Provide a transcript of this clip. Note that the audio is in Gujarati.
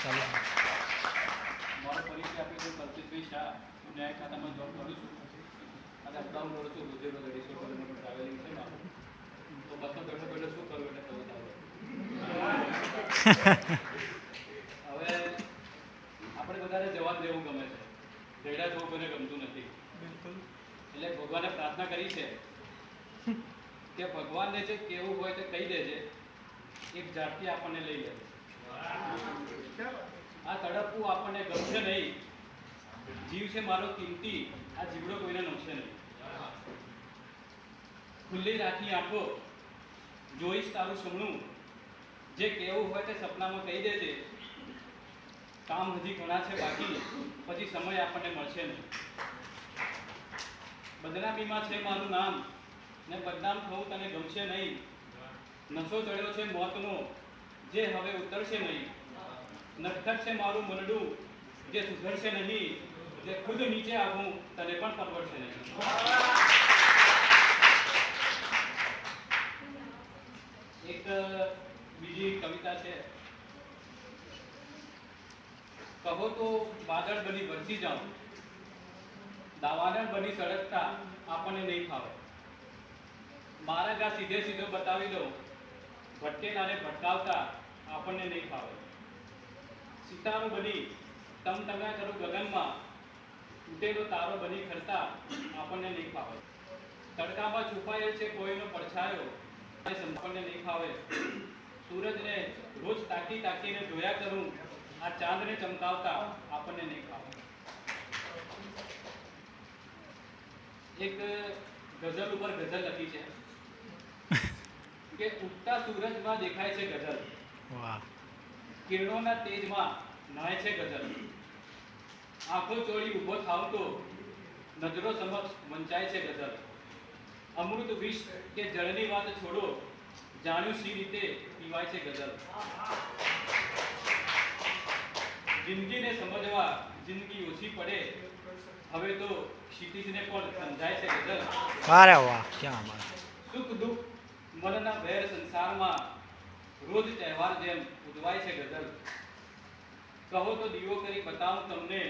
ચાલો મારો પરિચય આપી દઉં કલ્પિતભાઈ શાહ. હું ન્યાય ખાતામાં જોબ કરું છું અને અપડાઉન કરું છું. રોજે રોજ 250 કિલોમીટર ટ્રાવેલિંગ છે મારું. તો બસમાં બેઠો બેઠો શું કરું એટલે ખબર આવે. હવે આપણે બધાને જવાબ દેવું ગમે છે, રેડા થવું કોઈને ગમતું નથી. બિલકુલ. એટલે ભગવાને પ્રાર્થના કરી છે કે ભગવાનને જે કેવું હોય તે કહી દેજે, એક ઝાડથી આપણને લઈ લે. આ તડપવું આપણને ગમશે નહીં. જીવ છે મારો કિંમતી, આ જીવડો કોઈને નમશે નહીં. ખુલ્લી રાખી આંખો, જોઈશ તારું સપનું, જે કેવું હોય તે સપનામાં કહી દેજે. કામ હજી ઘણા છે બાકી, પછી સમય આપણને મળશે નહીં. બદનામીમાં છે મારું નામ, ને બદનામ થવું તને ગમશે નહીં. નશો ચડ્યો છે મોતનો, જે હવે ઉતરશે નહીં. નટખટ છે મારું મનડું, જે સુધરશે નહીં. જે ખુદ નીચે આવું તને પણ પરવડશે નહીં. એક બીજી કવિતા છે. કહો તો વાદળ બની વરસી જાઉં, દાવાનળ બની સળગતા આપણને નહીં ફાવે. મારા ગા સીધે સીધો બતાવી દો, ભટકેલાને ભટકાવતા આપણને નહીં ફાવે. સિતારો બની તમતમ્યા કરું ગગનમાં, તૂટેલો તારો બની ખરતા આપણને નહીં ફાવે. તડકામાં છુપાયેલ છે કોઈનો પડછાયો, આપણને નહીં ફાવે. સૂરજને રોજ તાકી તાકીને જોયા કરું, આ ચાંદને ચમકાવતા આપણને નહીં ફાવે. એક ગઝલ ઉપર ગઝલ લખી છે કે ઉગતા સૂરજમાં દેખાય છે ગઝલ, વાહ. કિરણોના તેજમાં નાય છે ગઝલ. આંખો ચોળી ઊભો થાવ તો નજરો સમક્ષ વંચાય છે ગઝલ. અમૃત વિષ કે જળની વાત છોડો, જાણ્યું સી રીતે પીવાય છે ગઝલ. જિંદગીને સમજવા જિંદગી ઓછી પડે, હવે તો ક્ષિતિજને પણ સમજાય છે ગઝલ. અરે વાહ, ક્યાં બાત. સુખ દુઃખ મનના ભેર સંસારમાં, રોજ તહેવાર જેમ ઉજવાય છે ગઝલ. કહો તો દીવો કરી બતાવું તમને,